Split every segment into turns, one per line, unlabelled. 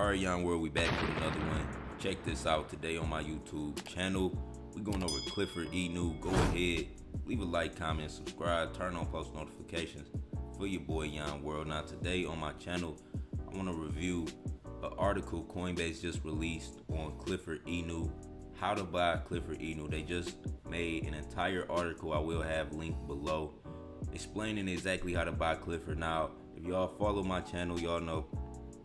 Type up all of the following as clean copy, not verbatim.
Alright, Yon World, we back with another one. Check this out. Today on my YouTube channel, we're going over Clifford Inu. Go ahead, leave a like, comment, subscribe, turn on post notifications for your boy Yon World. Now today on my channel, I want to review an article Coinbase just released on Clifford Inu. How to buy Clifford Inu. They just made an entire article. I will have linked below explaining exactly how to buy Clifford. Now, if y'all follow my channel, y'all know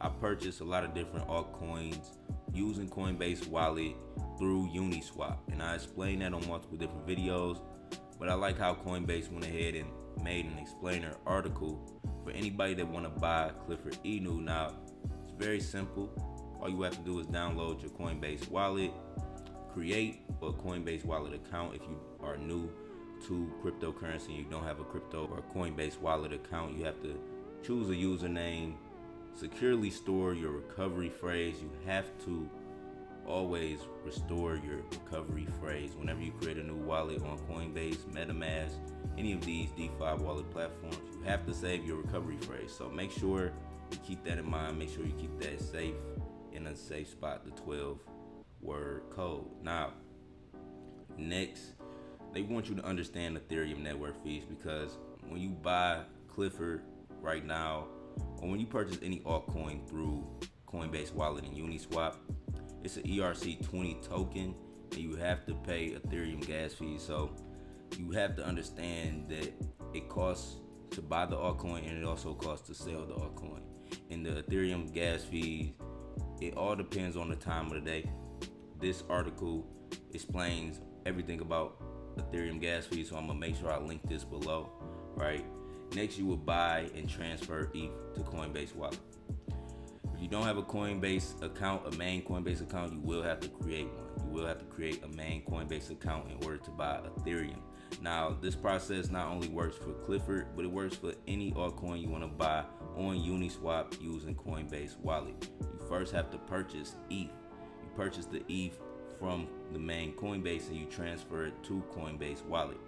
I purchased a lot of different altcoins using Coinbase wallet through UNISWAP, and I explained that on multiple different videos. But I like how Coinbase went ahead and made an explainer article for anybody that want to buy Clifford Inu. Now, it's very simple. All you have to do is download your Coinbase wallet, create a Coinbase wallet account if you are new to cryptocurrency and you don't have a crypto or a Coinbase wallet account. You have to choose a username, securely store your recovery phrase. You have to always restore your recovery phrase whenever you create a new wallet on Coinbase, MetaMask, any of these DeFi wallet platforms. You have to save your recovery phrase. So make sure you keep that in mind. Make sure you keep that safe in a safe spot, the 12-word code. Now, next, they want you to understand Ethereum network fees, because when you buy Clifford right now, or when you purchase any altcoin through Coinbase wallet and Uniswap, it's an ERC20 token, and you have to pay Ethereum gas fees. So you have to understand that it costs to buy the altcoin and it also costs to sell the altcoin. And the Ethereum gas fees, it all depends on the time of the day. This article explains everything about Ethereum gas fees, so I'm gonna make sure I link this below, right? Next, you will buy and transfer ETH to Coinbase wallet. If you don't have a Coinbase account, a main Coinbase account, you will have to create one. You will have to create a main Coinbase account in order to buy Ethereum. Now, this process not only works for Clifford, but it works for any altcoin you want to buy on Uniswap using Coinbase wallet. You first have to purchase ETH. You purchase the ETH from the main Coinbase and you transfer it to Coinbase wallet.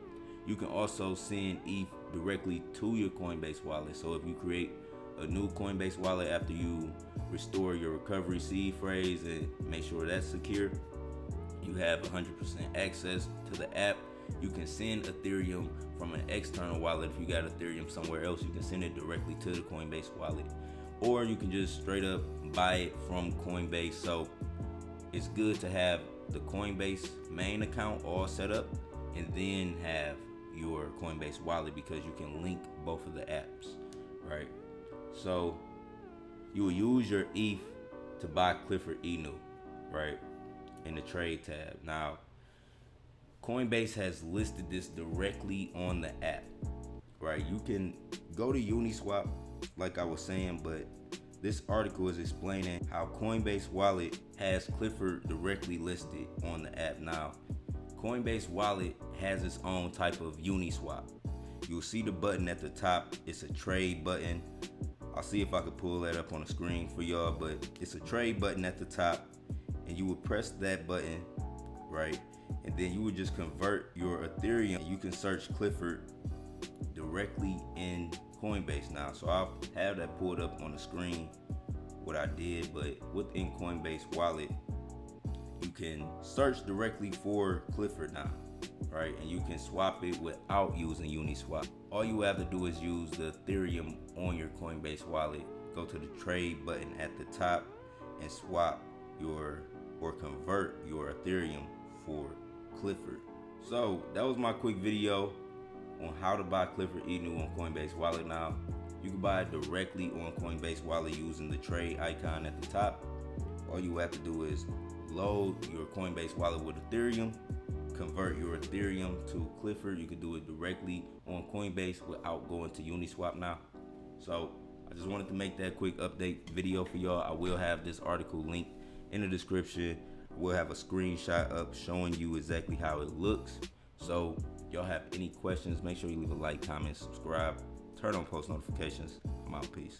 You can also send ETH directly to your Coinbase wallet. So if you create a new Coinbase wallet after you restore your recovery seed phrase and make sure that's secure, you have 100% access to the app. You can send Ethereum from an external wallet. If you got Ethereum somewhere else, you can send it directly to the Coinbase wallet, or you can just straight up buy it from Coinbase. So it's good to have the Coinbase main account all set up and then have your Coinbase wallet, because you can link both of the apps, right? So you will use your ETH to buy Clifford Inu, right, in the trade tab. Now, Coinbase has listed this directly on the app, right? You can go to Uniswap like I was saying, but this article is explaining how Coinbase wallet has Clifford directly listed on the app. Now, Coinbase wallet has its own type of Uniswap. You'll see the button at the top. It's a trade button. I'll see if I can pull that up on the screen for y'all, but it's a trade button at the top, and you would press that button, right? And then you would just convert your Ethereum. You can search Clifford directly in Coinbase now. So I'll have that pulled up on the screen, what I did, but within Coinbase wallet, you can search directly for Clifford now, right? And you can swap it without using Uniswap. All you have to do is use the Ethereum on your Coinbase wallet. Go to the trade button at the top and swap your or convert your Ethereum for Clifford. So that was my quick video on how to buy Clifford Inu on Coinbase wallet. Now, you can buy it directly on Coinbase wallet using the trade icon at the top. All you have to do is load your Coinbase wallet with Ethereum, convert your Ethereum to Clifford. You can do it directly on Coinbase without going to Uniswap now. So I just wanted to make that quick update video for y'all. I will have this article linked in the description. We'll have a screenshot up showing you exactly how it looks. So y'all have any questions, make sure you leave a like, comment, subscribe, turn on post notifications. I'm out. Peace.